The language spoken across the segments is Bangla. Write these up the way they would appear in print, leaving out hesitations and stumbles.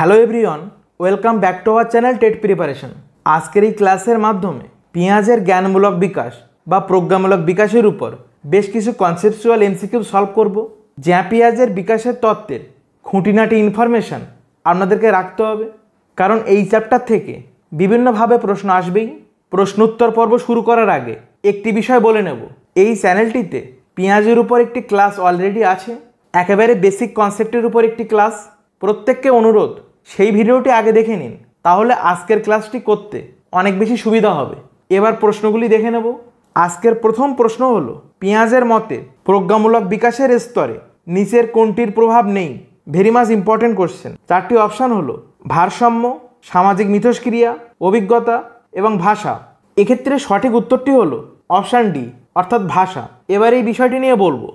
Hello everyone, welcome back to our channel TET preparation. আজকের এই ক্লাসের মাধ্যমে পেঁয়াজের জ্ঞানমূলক বিকাশ বা প্রজ্ঞামূলক বিকাশের উপর বেশ কিছু কনসেপচুয়াল এমসিকিউ সলভ করব। যা পেঁয়াজের বিকাশের তত্ত্বের খুঁটিনাটি ইনফরমেশান আপনাদেরকে রাখতে হবে, কারণ এই চ্যাপ্টার থেকে বিভিন্নভাবে প্রশ্ন আসবেই। প্রশ্নোত্তর পর্ব শুরু করার আগে একটি বিষয় বলে নেব, এই চ্যানেলটিতে পেঁয়াজের উপর একটি ক্লাস অলরেডি আছে, একেবারে বেসিক কনসেপ্টের উপর একটি ক্লাস। প্রত্যেককে অনুরোধ সেই ভিডিওটি আগে দেখে নিন, তাহলে আজকের ক্লাসটি করতে অনেক বেশি সুবিধা হবে। এবার প্রশ্নগুলি দেখে নেব। আজকের প্রথম প্রশ্ন হলো, পেঁয়াজের মতে প্রজ্ঞামূলক বিকাশের স্তরে নিচের কোনটির প্রভাব নেই? Very much important question. চারটি অপশান হলো ভারসাম্য, সামাজিক মিথস্ক্রিয়া, অভিজ্ঞতা এবং ভাষা। এক্ষেত্রে সঠিক উত্তরটি হলো অপশান ডি, অর্থাৎ ভাষা। এবার এই বিষয়টি নিয়ে বলবো।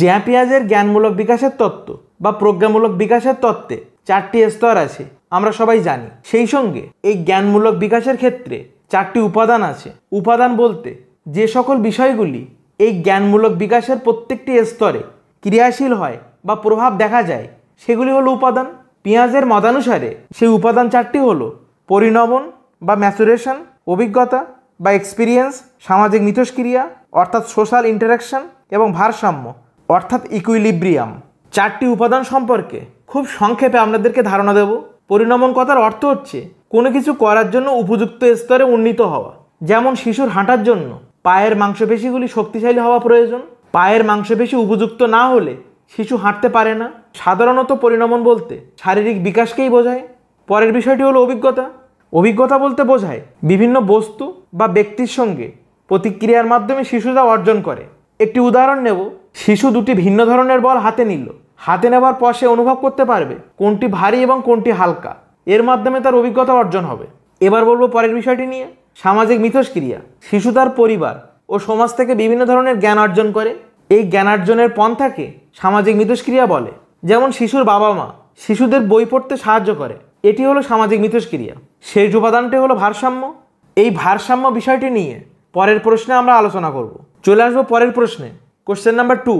জ্যা পেঁয়াজের জ্ঞানমূলক বিকাশের তত্ত্ব বা প্রজ্ঞামূলক বিকাশের তত্ত্বে চারটি স্তর আছে, আমরা সবাই জানি। সেই সঙ্গে এই জ্ঞানমূলক বিকাশের ক্ষেত্রে চারটি উপাদান আছে। উপাদান বলতে যে সকল বিষয়গুলি এই জ্ঞানমূলক বিকাশের প্রত্যেকটি স্তরে ক্রিয়াশীল হয় বা প্রভাব দেখা যায়, সেগুলি হলো উপাদান। পেঁয়াজের মতানুসারে সেই উপাদান চারটি হলো পরিণমন বা ম্যাচুরেশন, অভিজ্ঞতা বা এক্সপিরিয়েন্স, সামাজিক মিথস্ক্রিয়া অর্থাৎ সোশ্যাল ইন্টারাকশন এবং ভারসাম্য অর্থাৎ ইকুইলিব্রিয়াম। চারটি উপাদান সম্পর্কে খুব সংক্ষেপে আপনাদেরকে ধারণা দেব। পরিণমন কথার অর্থ হচ্ছে কোনো কিছু করার জন্য উপযুক্ত স্তরে উন্নীত হওয়া। যেমন শিশুর হাঁটার জন্য পায়ের মাংসপেশিগুলি শক্তিশালী হওয়া প্রয়োজন। পায়ের মাংসপেশি উপযুক্ত না হলে শিশু হাঁটতে পারে না। সাধারণত পরিণমন বলতে শারীরিক বিকাশকেই বোঝায়। পরের বিষয়টি হলো অভিজ্ঞতা। অভিজ্ঞতা বলতে বোঝায় বিভিন্ন বস্তু বা ব্যক্তির সঙ্গে প্রতিক্রিয়ার মাধ্যমে শিশু যা অর্জন করে। একটি উদাহরণ নেব। শিশু দুটি ভিন্ন ধরনের বল হাতে নিল। হাতে নেবার পর সে অনুভব করতে পারবে কোনটি ভারী এবং কোনটি হালকা। এর মাধ্যমে তার অভিজ্ঞতা অর্জন হবে। এবার বলবো পরের বিষয়টি নিয়ে, সামাজিক মিথস্ক্রিয়া। শিশু তার পরিবার ও সমাজ থেকে বিভিন্ন ধরনের জ্ঞান অর্জন করে। এই জ্ঞানার্জনের পন্থাকে সামাজিক মিথস্ক্রিয়া বলে। যেমন শিশুর বাবা মা শিশুদের বই পড়তে সাহায্য করে, এটি হলো সামাজিক মিথস্ক্রিয়া। শেষ উপাদানটি হলো ভারসাম্য। এই ভারসাম্য বিষয়টি নিয়ে পরের প্রশ্নে আমরা আলোচনা করব। চলে আসবো পরের প্রশ্নে। কোশ্চেন নাম্বার 2,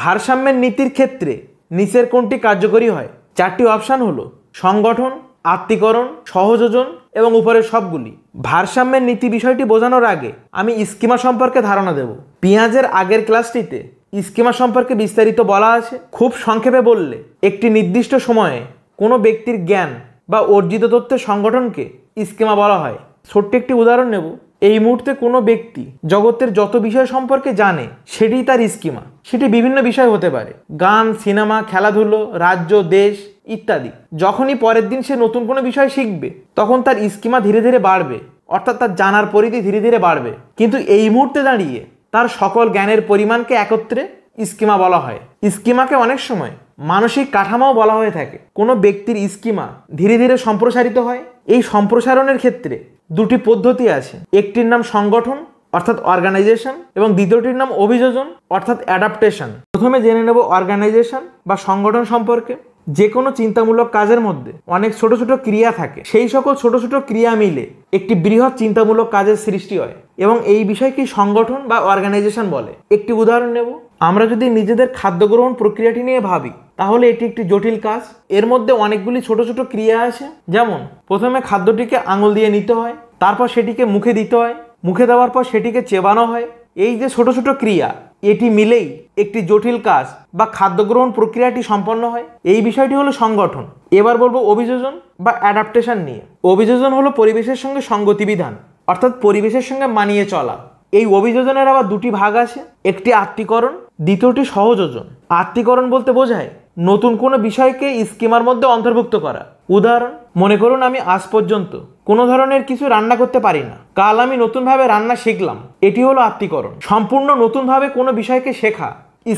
ভারসাম্যের নীতির ক্ষেত্রে নিচের কোনটি কার্যকরী হয়? চারটি অপশান হলো সংগঠন, আত্মীকরণ, সহযোজন এবং উপরের সবগুলি। ভারসাম্যের নীতি বিষয়টি বোঝানোর আগে আমি স্কিমা সম্পর্কে ধারণা দেব। পেঁয়াজের আগের ক্লাসটিতে স্কিমা সম্পর্কে বিস্তারিত বলা আছে। খুব সংক্ষেপে বললে, একটি নির্দিষ্ট সময়ে কোনো ব্যক্তির জ্ঞান বা অর্জিত তথ্যের সংগঠনকে স্কিমা বলা হয়। ছোট্ট একটি উদাহরণ নেব। এই মুহূর্তে কোনো ব্যক্তি জগতের যত বিষয় সম্পর্কে জানে সেটি তার স্কিমা। সেটি বিভিন্ন বিষয় হতে পারে, গান, সিনেমা, খেলাধুলো, রাজ্য, দেশ ইত্যাদি। যখনই পরের দিন সে নতুন কোনো বিষয় শিখবে, তখন তার স্কিমা ধীরে ধীরে বাড়বে, অর্থাৎ তার জানার পরিধি ধীরে ধীরে বাড়বে। কিন্তু এই মুহূর্তে দাঁড়িয়ে তার সকল জ্ঞানের পরিমাণকে একত্রে স্কিমা বলা হয়। স্কিমাকে অনেক সময় মানসিক কাঠামোও বলা হয়ে থাকে। কোনো ব্যক্তির স্কিমা ধীরে ধীরে সম্প্রসারিত হয়। এই সম্প্রসারণের ক্ষেত্রে দুটি পদ্ধতি আছে। একটির নাম সংগঠন অর্থাৎ অর্গানাইজেশন এবং দ্বিতীয়টির নাম অভিযোজন অর্থাৎ অ্যাডাপ্টেশন। প্রথমে জেনে নেব অর্গানাইজেশন বা সংগঠন সম্পর্কে। যে কোনো চিন্তামূলক কাজের মধ্যে অনেক ছোট ছোট ক্রিয়া থাকে। সেই সকল ছোট ছোট ক্রিয়া মিলে একটি বৃহৎ চিন্তামূলক কাজের সৃষ্টি হয় এবং এই বিষয়কে সংগঠন বা অর্গানাইজেশন বলে। একটি উদাহরণ নেব। আমরা যদি নিজেদের খাদ্য গ্রহণ প্রক্রিয়াটি নিয়ে ভাবি, তাহলে এটি একটি জটিল কাজ। এর মধ্যে অনেকগুলি ছোট ছোট ক্রিয়া আছে। যেমন প্রথমে খাদ্যটিকে আঙুল দিয়ে নিতে হয়, তারপর সেটিকে মুখে দিতে হয়, মুখে দেওয়ার পর সেটিকে চেবানো হয়। এই যে ছোট ছোট ক্রিয়া, এটি মিলেই একটি জটিল কাজ বা খাদ্য গ্রহণ প্রক্রিয়াটি সম্পন্ন হয়। এই বিষয়টি হলো সংগঠন। এবার বলবো অভিযোজন বা অ্যাডাপ্টেশন নিয়ে। অভিযোজন হলো পরিবেশের সঙ্গে সঙ্গতি বিধান, অর্থাৎ পরিবেশের সঙ্গে মানিয়ে চলা। এই অভিযোজনের আবার দুটি ভাগ আছে, একটি আত্মীকরণ, দ্বিতীয়টি সহযোজন। আত্মীকরণ বলতে বোঝায় নতুন কোনো বিষয়কে স্কিমার মধ্যে অন্তর্ভুক্ত করা। উদাহরণ, মনে করুন আমি আজ পর্যন্ত কোনো ধরনের কিছু রান্না করতে পারি না, কাল আমি নতুনভাবে রান্না শিখলাম। এটি হলো আত্মীকরণ, সম্পূর্ণ নতুনভাবে কোনো বিষয়কে শেখা,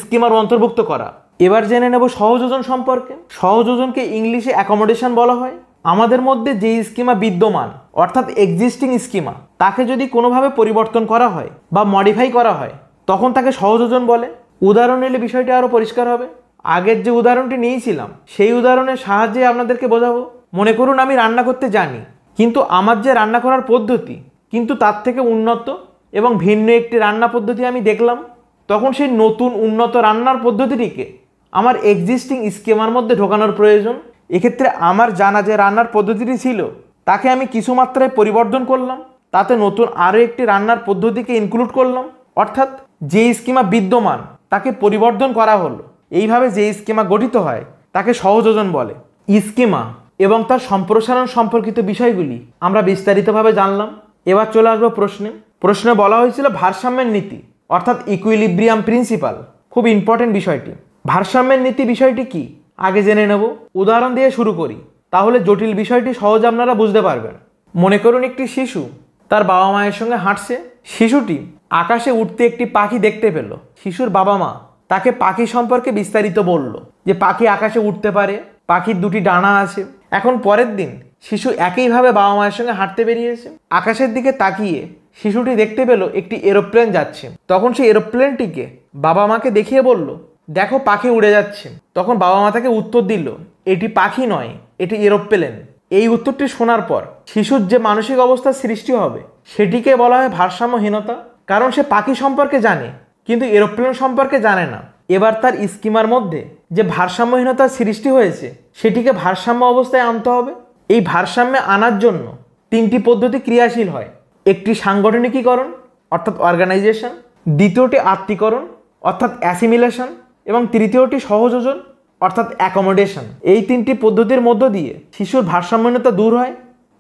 স্কিমার অন্তর্ভুক্ত করা। এবার জেনে নেব সহযোজন সম্পর্কে। সহযোজনকে ইংলিশে অ্যাকোমোডেশন বলা হয়। আমাদের মধ্যে যে স্কিমা বিদ্যমান অর্থাৎ এক্সিস্টিং স্কিমা, তাকে যদি কোনোভাবে পরিবর্তন করা হয় বা মডিফাই করা হয়, তখন তাকে সহযোজন বলে। উদাহরণ নিলে বিষয়টি আরও পরিষ্কার হবে। আগের যে উদাহরণটি নিয়েছিলাম সেই উদাহরণের সাহায্যে আপনাদেরকে বোঝাবো। মনে করুন আমি রান্না করতে জানি, কিন্তু আমার যে রান্না করার পদ্ধতি কিন্তু তার থেকে উন্নত এবং ভিন্ন একটি রান্না পদ্ধতি আমি দেখলাম। তখন সেই নতুন উন্নত রান্নার পদ্ধতিটিকে আমার এক্সিস্টিং স্কিমার মধ্যে ঢোকানোর প্রয়োজন এক্ষেত্রে আমার জানা যে রান্নার পদ্ধতিটি ছিল তাকে আমি কিছু মাত্রায় পরিবর্তন করলাম, তাতে নতুন আরও একটি রান্নার পদ্ধতিকে ইনক্লুড করলাম, অর্থাৎ যে স্কিমা বিদ্যমান তাকে পরিবর্তন করা হলো। এইভাবে যে স্কিমা গঠিত হয় তাকে সহযোজন বলে। স্কিমা এবং তার সম্প্রসারণ সম্পর্কিত বিষয়গুলি আমরা বিস্তারিতভাবে জানলাম। এবার চলে আসবো প্রশ্নে বলা হয়েছিল ভারসাম্যের নীতি অর্থাৎ ইকুইলিব্রিয়াম প্রিন্সিপাল। খুব ইম্পর্টেন্ট বিষয়টি। ভারসাম্যের নীতি বিষয়টি কি আগে জেনে নেব। উদাহরণ দিয়ে শুরু করি, তাহলে জটিল বিষয়টি সহজে আপনারা বুঝতে পারবেন। মনে করুন একটি শিশু তার বাবা মায়ের সঙ্গে হাঁটছে। শিশুটি আকাশে উঠতে একটি পাখি দেখতে পেল। শিশুর বাবা মা তাকে পাখি সম্পর্কে বিস্তারিত বলল যে পাখি আকাশে উঠতে পারে, পাখির দুটি ডানা আছে। এখন পরের দিন শিশু একইভাবে বাবা মায়ের সঙ্গে হাঁটতে বেরিয়েছে। আকাশের দিকে তাকিয়ে শিশুটি দেখতে পেল একটি এরোপ্লেন যাচ্ছে। তখন সেই এরোপ্লেনটিকে বাবা মাকে দেখিয়ে বলল, দেখো পাখি উড়ে যাচ্ছে। তখন বাবা মা তাকে উত্তর দিল, এটি পাখি নয়, এটি এরোপ্লেন। এই উত্তরটি শোনার পর শিশুর যে মানসিক অবস্থার সৃষ্টি হবে সেটিকে বলা হয় ভারসাম্যহীনতা। কারণ সে পাখি সম্পর্কে জানে কিন্তু এরোপ্লেন সম্পর্কে জানে না। এবার তার স্কিমার মধ্যে যে ভারসাম্যহীনতার সৃষ্টি হয়েছে সেটিকে ভারসাম্য অবস্থায় আনতে হবে। এই ভারসাম্যে আনার জন্য তিনটি পদ্ধতি ক্রিয়াশীল হয়। একটি সাংগঠনিকীকরণ অর্থাৎ অর্গানাইজেশন, দ্বিতীয়টি আত্মীকরণ অর্থাৎ অ্যাসিমিলেশন এবং তৃতীয়টি সহযোজন অর্থাৎ অ্যাকোমোডেশন। এই তিনটি পদ্ধতির মধ্য দিয়ে শিশুর ভারসাম্যহীনতা দূর হয়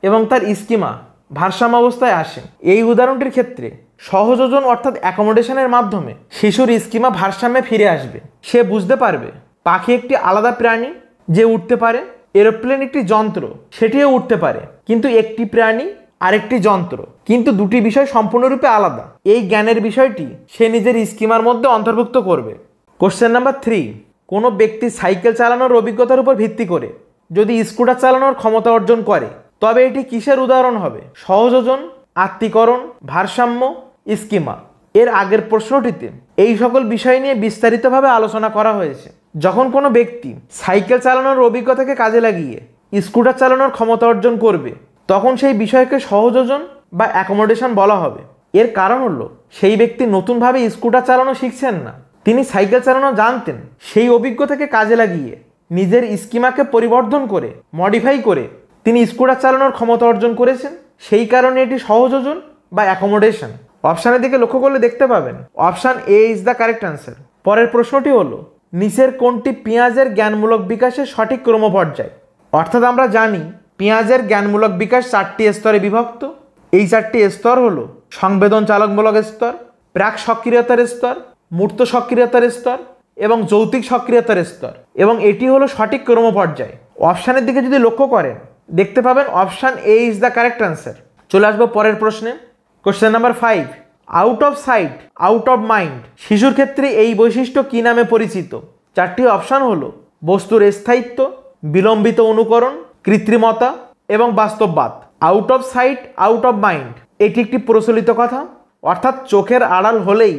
এবং তার স্কিমা ভারসাম্য অবস্থায় আসে। এই উদাহরণটির ক্ষেত্রে সহযোজন অর্থাৎ অ্যাকোমোডেশনের মাধ্যমে শিশুর স্কিমা ভারসাম্যে ফিরে আসবে। সে বুঝতে পারবে পাখি একটি আলাদা প্রাণী যে উঠতে পারে, এরোপ্লেন একটি যন্ত্র সেটিও উঠতে পারে, কিন্তু একটি প্রাণী আরেকটি যন্ত্র, কিন্তু দুটি বিষয় সম্পূর্ণরূপে আলাদা। এই জ্ঞানের বিষয়টি সে নিজের স্কিমার মধ্যে অন্তর্ভুক্ত করবে। কোশ্চেন নাম্বার 3, কোনো ব্যক্তি সাইকেল চালানোর অভিজ্ঞতার উপর ভিত্তি করে যদি স্কুটার চালানোর ক্ষমতা অর্জন করে তবে এটি কিসের উদাহরণ হবে? সহযোজন, আত্মীকরণ, ভারসাম্য, স্কিমা। এর আগের প্রশ্নটিতে এই সকল বিষয় নিয়ে বিস্তারিতভাবে আলোচনা করা হয়েছে। যখন কোনো ব্যক্তি সাইকেল চালানোর অভিজ্ঞতাকে কাজে লাগিয়ে স্কুটার চালানোর ক্ষমতা অর্জন করবে তখন সেই বিষয়কে সহযোজন বা অ্যাকোমোডেশন বলা হবে। এর কারণ হলো সেই ব্যক্তি নতুনভাবে স্কুটার চালানো শিখছেন না, তিনি সাইকেল চালানো জানতেন। সেই অভিজ্ঞতাকে কাজে লাগিয়ে নিজের স্কিমাকে পরিবর্তন করে মডিফাই করে তিনি স্কুটার চালানোর ক্ষমতা অর্জন করেছেন। সেই কারণে এটি সহযোজন বা অ্যাকোমোডেশন। অপশানের দিকে লক্ষ্য করলে দেখতে পাবেন option A is the correct answer. পরের প্রশ্নটি হলো নিচের কোনটি পেঁয়াজের জ্ঞানমূলক বিকাশের সঠিক ক্রমপর্যায়? অর্থাৎ আমরা জানি পেঁয়াজের জ্ঞানমূলক বিকাশ 4টি স্তরে বিভক্ত। এই 4টি স্তর হলো সংবেদন চালকমূলক স্তর, প্রাক সক্রিয়তার স্তর, মূর্ত সক্রিয়তার স্তর এবং যৌতিক সক্রিয়তার স্তর, এবং এটি হলো সঠিক ক্রমপর্যায়। অপশানের দিকে যদি লক্ষ্য করেন দেখতে পাবেন option A is the correct answer. চলে আসবো পরের প্রশ্নে। Question number 5, out of sight out of mind শিশুর ক্ষেত্রে এই বৈশিষ্ট্য কি নামে পরিচিত? 4টি অপশান হলো বস্তুর স্থায়িত্ব, বিলম্বিত অনুকরণ, কৃত্রিমতা এবং বাস্তববাদ। Out of sight out of mind এটি একটি প্রচলিত কথা, অর্থাৎ চোখের আড়াল হলেই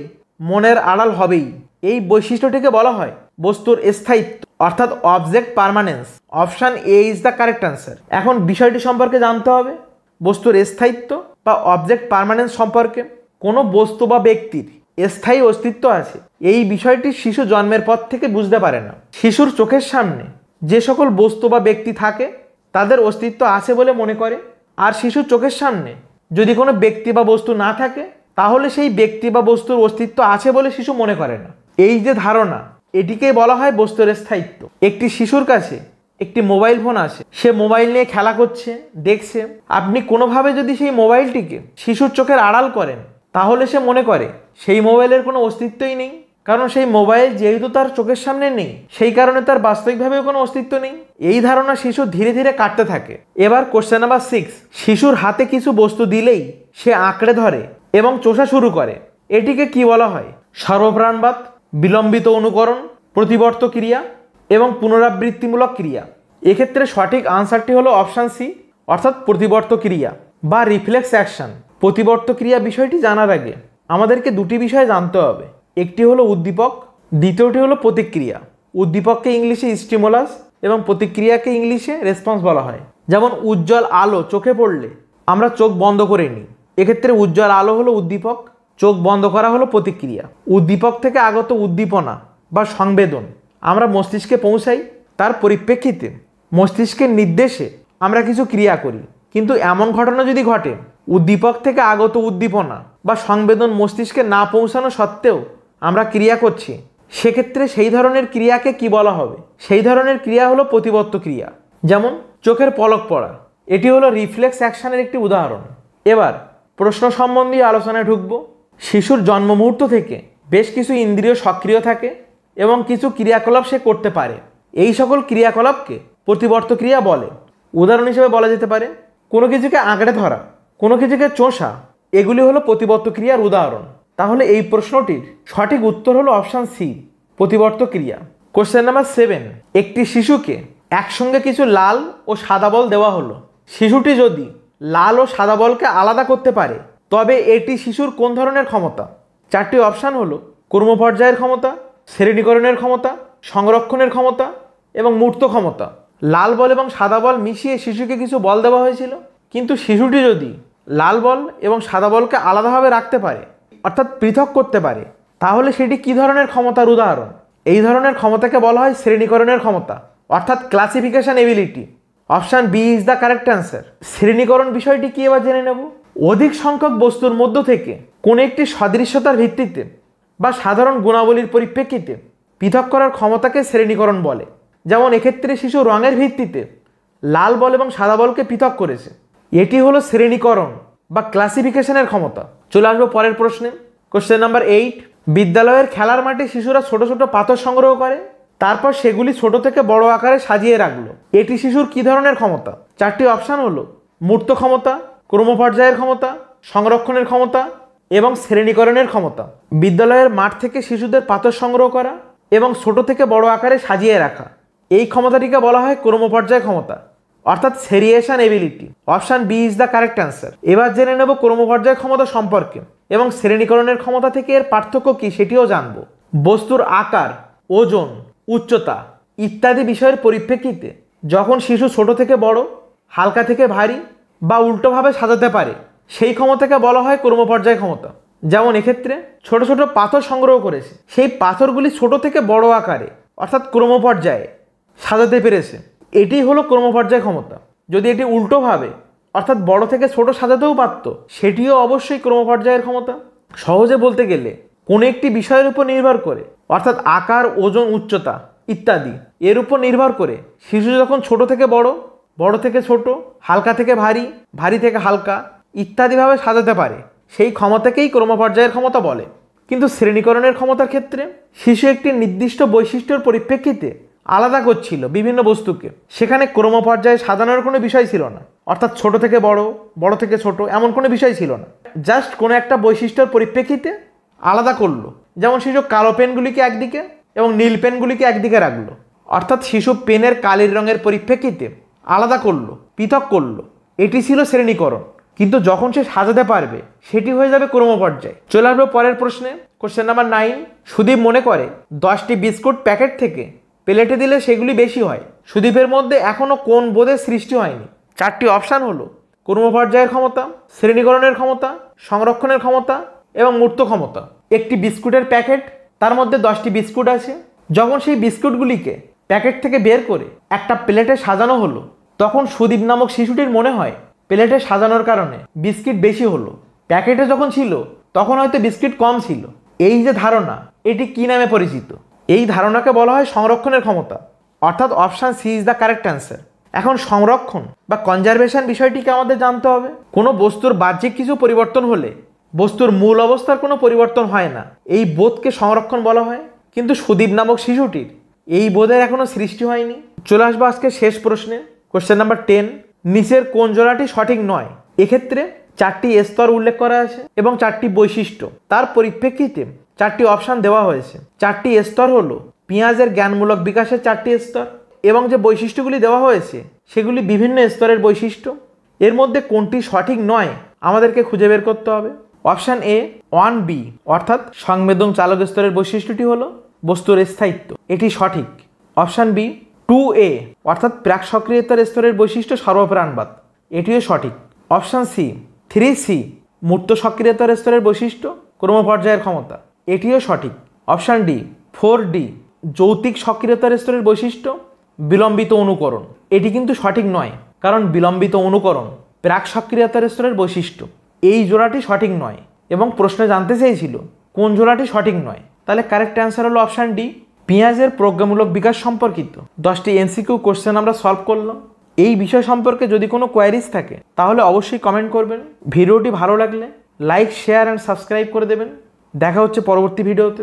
মনের আড়াল হবেই। এই বৈশিষ্ট্যটিকে বলা হয় বস্তুর স্থায়িত্ব অর্থাৎ object permanence. Option A is the correct answer. এখন বিষয়টি সম্পর্কে জানতে হবে বস্তুর স্থায়িত্ব বা অবজেক্ট পার্মানেন্স সম্পর্কে। কোনো বস্তু বা ব্যক্তির স্থায়ী অস্তিত্ব আছে এই বিষয়টি শিশু জন্মের পর থেকে বুঝতে পারে না। শিশুর চোখের সামনে যে সকল বস্তু বা ব্যক্তি থাকে তাদের অস্তিত্ব আছে বলে মনে করে, আর শিশুর চোখের সামনে যদি কোনো ব্যক্তি বা বস্তু না থাকে তাহলে সেই ব্যক্তি বা বস্তুর অস্তিত্ব আছে বলে শিশু মনে করে না। এই যে ধারণা এটিকেই বলা হয় বস্তুর স্থায়িত্ব। একটি শিশুর কাছে একটি মোবাইল ফোন আছে, সে মোবাইল নিয়ে খেলা করছে, দেখছে। আপনি কোনোভাবে যদি সেই মোবাইলটিকে শিশুর চোখের আড়াল করেন তাহলে সে মনে করে সেই মোবাইলের কোনো অস্তিত্বই নেই, কারণ সেই মোবাইল যেহেতু তার চোখের সামনে নেই সেই কারণে তার বাস্তবিকভাবেও কোনো অস্তিত্ব নেই। এই ধারণা শিশু ধীরে ধীরে কাটতে থাকে। এবার কোশ্চেন নাম্বার 6, শিশুর হাতে কিছু বস্তু দিলেই সে আঁকড়ে ধরে এবং চোষা শুরু করে, এটিকে কি বলা হয়? সর্বপ্রাণবাদ, বিলম্বিত অনুকরণ, প্রতিবর্ত ক্রিয়া এবং পুনরাবৃত্তিমূলক ক্রিয়া। এক্ষেত্রে সঠিক আনসারটি হলো অপশান সি অর্থাৎ প্রতিবর্ত ক্রিয়া বা রিফ্লেক্স অ্যাকশন। প্রতিবর্ত ক্রিয়া বিষয়টি জানার আগে আমাদেরকে দুটি বিষয় জানতে হবে। একটি হলো উদ্দীপক, দ্বিতীয়টি হলো প্রতিক্রিয়া। উদ্দীপককে ইংলিশে স্টিমুলাস এবং প্রতিক্রিয়াকে ইংলিশে রেসপন্স বলা হয়। যেমন উজ্জ্বল আলো চোখে পড়লে আমরা চোখ বন্ধ করে নিই, এক্ষেত্রে উজ্জ্বল আলো হলো উদ্দীপক, চোখ বন্ধ করা হলো প্রতিক্রিয়া। উদ্দীপক থেকে আগত উদ্দীপনা বা সংবেদন আমরা মস্তিষ্কে পৌঁছাই, তার পরিপ্রেক্ষিতে মস্তিষ্কের নির্দেশে আমরা কিছু ক্রিয়া করি, কিন্তু এমন ঘটনা যদি ঘটে উদ্দীপক থেকে আগত উদ্দীপনা বা সংবেদন মস্তিষ্কে না পৌঁছানো সত্ত্বেও আমরা ক্রিয়া করছি, সেক্ষেত্রে সেই ধরনের ক্রিয়াকে কি বলা হবে? সেই ধরনের ক্রিয়া হলো প্রতিবর্ত ক্রিয়া। যেমন চোখের পলক পড়া, এটি হলো রিফ্লেক্স অ্যাকশনের একটি উদাহরণ। এবার প্রশ্ন সম্বন্ধী আলোচনায় ঢুকব। শিশুর জন্ম মুহূর্ত থেকে বেশ কিছু ইন্দ্রিয় সক্রিয় থাকে এবং কিছু ক্রিয়াকলাপ সে করতে পারে। এই সকল ক্রিয়াকলাপকে প্রতিবর্ত ক্রিয়া বলে। উদাহরণ হিসেবে বলা যেতে পারে কোনো কিছুকে আঁকড়ে ধরা, কোনো কিছুকে চোষা, এগুলি হলো প্রতিবর্ত ক্রিয়ার উদাহরণ। তাহলে এই প্রশ্নটির সঠিক উত্তর হলো অপশান সি, প্রতিবর্ত ক্রিয়া। কোশ্চেন নাম্বার 7, একটি শিশুকে একসঙ্গে কিছু লাল ও সাদা বল দেওয়া হলো। শিশুটি যদি লাল ও সাদা বলকে আলাদা করতে পারে তবে এটি শিশুর কোন ধরনের ক্ষমতা? 4টি অপশান হলো কর্মপর্যায়ের ক্ষমতা, শ্রেণীকরণের ক্ষমতা, সংরক্ষণের ক্ষমতা এবং মূর্ত ক্ষমতা। লাল বল এবং সাদা বল মিশিয়ে শিশুকে কিছু বল দেওয়া হয়েছিল, কিন্তু শিশুটি যদি লাল বল এবং সাদা বলকে আলাদাভাবে রাখতে পারে অর্থাৎ পৃথক করতে পারে, তাহলে সেটি কী ধরনের ক্ষমতার উদাহরণ? এই ধরনের ক্ষমতাকে বলা হয় শ্রেণীকরণের ক্ষমতা অর্থাৎ classification ability. Option B is the correct answer. শ্রেণীকরণ বিষয়টি কি এবার জেনে নেব। অধিক সংখ্যক বস্তুর মধ্য থেকে কোনো একটি সদৃশ্যতার ভিত্তিতে বা সাধারণ গুণাবলীর পরিপ্রেক্ষিতে পৃথক করার ক্ষমতাকে শ্রেণীকরণ বলে। যেমন এক্ষেত্রে শিশু রঙের ভিত্তিতে লাল বল এবং সাদা বলকে পৃথক করেছে, এটি হলো শ্রেণীকরণ বা ক্লাসিফিকেশনের ক্ষমতা। চলে আসবো পরের প্রশ্নে। কোশ্চেন নাম্বার 8, বিদ্যালয়ের খেলার মাঠে শিশুরা ছোট ছোট পাথর সংগ্রহ করে, তারপর সেগুলি ছোট থেকে বড় আকারে সাজিয়ে রাখলো। এটি শিশুর কি ধরনের ক্ষমতা? 4টি অপশান হলো মূর্ত ক্ষমতা, ক্রমপর্যায়ের ক্ষমতা, সংরক্ষণের ক্ষমতা এবং শ্রেণীকরণের ক্ষমতা। বিদ্যালয়ের মাঠ থেকে শিশুদের পাথর সংগ্রহ করা এবং ছোট থেকে বড় আকারে সাজিয়ে রাখা, এই ক্ষমতাটিকে বলা হয় ক্রমপর্যায় ক্ষমতা অর্থাৎ seriation ability. Option B is the correct answer. এবার জেনে নেব ক্রমপর্যায় ক্ষমতা সম্পর্কে এবং শ্রেণীকরণের ক্ষমতা থেকে এর পার্থক্য কী সেটিও জানব। বস্তুর আকার, ওজন, উচ্চতা ইত্যাদি বিষয়ের পরিপ্রেক্ষিতে যখন শিশু ছোট থেকে বড়, হালকা থেকে ভারী বা উল্টোভাবে সাজাতে পারে, সেই ক্ষমতাকে বলা হয় ক্রমপর্যায় ক্ষমতা। যেমন এক্ষেত্রে ছোট ছোট পাথর সংগ্রহ করেছে, সেই পাথরগুলি ছোট থেকে বড় আকারে অর্থাৎ ক্রমপর্যায়ে সাজাতে পেরেছে, এটি হলো ক্রমপর্যায় ক্ষমতা। যদি এটি উল্টোভাবে অর্থাৎ বড় থেকে ছোট সাজাতেও পারত, সেটিও অবশ্যই ক্রমপর্যায়ের ক্ষমতা। সহজে বলতে গেলে কোনো একটি বিষয়ের উপর নির্ভর করে অর্থাৎ আকার, ওজন, উচ্চতা ইত্যাদি এর উপর নির্ভর করে শিশু যখন ছোট থেকে বড়, বড় থেকে ছোট, হালকা থেকে ভারী, ভারী থেকে হালকা ইত্যাদিভাবে সাজাতে পারে, সেই ক্ষমতাকেই ক্রমপর্যায়ের ক্ষমতা বলে। কিন্তু শ্রেণীকরণের ক্ষমতার ক্ষেত্রে শিশু একটি নির্দিষ্ট বৈশিষ্ট্যের পরিপ্রেক্ষিতে আলাদা করছিল বিভিন্ন বস্তুকে, সেখানে ক্রমপর্যায়ে সাজানোর কোনো বিষয় ছিল না, অর্থাৎ ছোট থেকে বড়, বড় থেকে ছোট এমন কোনো বিষয় ছিল না, জাস্ট কোনো একটা বৈশিষ্ট্যের পরিপ্রেক্ষিতে আলাদা করলো। যেমন শিশু কালো পেনগুলিকে একদিকে এবং নীল পেনগুলিকে একদিকে রাখলো, অর্থাৎ শিশু পেনের কালির রঙের পরিপ্রেক্ষিতে আলাদা করলো, পৃথক করলো, এটি ছিল শ্রেণীকরণ। কিন্তু যখন সে সাজাতে পারবে সেটি হয়ে যাবে ক্রমপর্যায়। চলে আসবো পরের প্রশ্নে। কোশ্চেন নাম্বার 9, সুদীপ মনে করে 10টি বিস্কুট প্যাকেট থেকে প্লেটে দিলে সেগুলি বেশি হয়। সুদীপের মধ্যে এখনও কোন বোধের সৃষ্টি হয়নি? 4টি অপশান হলো ক্রমপর্যায়ের ক্ষমতা, শ্রেণীকরণের ক্ষমতা, সংরক্ষণের ক্ষমতা এবং মূর্ত ক্ষমতা। একটি বিস্কুটের প্যাকেট, তার মধ্যে 10টি বিস্কুট আছে। যখন সেই বিস্কুটগুলিকে প্যাকেট থেকে বের করে একটা প্লেটে সাজানো হলো, তখন সুদীপ নামক শিশুটির মনে হয় প্লেটে সাজানোর কারণে বিস্কিট বেশি হলো, প্যাকেটে যখন ছিল তখন হয়তো বিস্কিট কম ছিল। এই যে ধারণা, এটি কি নামে পরিচিত? এই ধারণাকে বলা হয় সংরক্ষণের ক্ষমতা অর্থাৎ option C is the correct answer. এখন সংরক্ষণ বা কনজারভেশন বিষয়টিকে আমাদের জানতে হবে। কোনো বস্তুর বাহ্যিক কিছু পরিবর্তন হলে বস্তুর মূল অবস্থার কোনো পরিবর্তন হয় না, এই বোধকে সংরক্ষণ বলা হয়। কিন্তু সুদীপ নামক শিশুটির এই বোধের এখনো সৃষ্টি হয়নি। চলে আসবো আজকে শেষ প্রশ্নে। কোশ্চেন নাম্বার 10, নিচের কোন জোড়াটি সঠিক নয়? এক্ষেত্রে 4টি স্তর উল্লেখ করা আছে এবং 4টি বৈশিষ্ট্য, তার পরিপ্রেক্ষিতে 4টি অপশান দেওয়া হয়েছে। 4টি স্তর হলো পেঁয়াজের জ্ঞানমূলক বিকাশের 4টি স্তর এবং যে বৈশিষ্ট্যগুলি দেওয়া হয়েছে সেগুলি বিভিন্ন স্তরের বৈশিষ্ট্য। এর মধ্যে কোনটি সঠিক নয় আমাদেরকে খুঁজে বের করতে হবে। অপশান এ 1B অর্থাৎ সংবেদন চালক স্তরের বৈশিষ্ট্যটি হলো বস্তুর স্থায়িত্ব, এটি সঠিক। অপশান বি 2A অর্থাৎ প্রাক সক্রিয়তার স্তরের বৈশিষ্ট্য সর্বপ্রাণবাদ, এটিও সঠিক। অপশান সি 3C মূর্ত সক্রিয়তার স্তরের বৈশিষ্ট্য ক্রমপর্যায়ের ক্ষমতা, এটিও সঠিক। অপশান ডি 4D যৌতিক সক্রিয়তার স্তরের বৈশিষ্ট্য বিলম্বিত অনুকরণ। এটি কিন্তু সঠিক নয়, কারণ বিলম্বিত অনুকরণ প্রাক সক্রিয়তার স্তরের বৈশিষ্ট্য। এই জোড়াটি সঠিক নয় এবং প্রশ্নে জানতে চেয়েছিল কোন জোড়াটি সঠিক নয়। তাহলে কারেক্ট অ্যান্সার হলো অপশান ডি, পেঁয়াজের প্রজ্ঞামূলক বিকাশ সম্পর্কিত 10টি এমসিকিউ কোশ্চেন আমরা সলভ করলাম। এই বিষয় সম্পর্কে যদি কোনো কোয়ারিজ থাকে তাহলে অবশ্যই কমেন্ট করবেন। ভিডিওটি ভালো লাগলে লাইক, শেয়ার অ্যান্ড সাবস্ক্রাইব করে দেবেন। দেখা হচ্ছে পরবর্তী ভিডিওতে।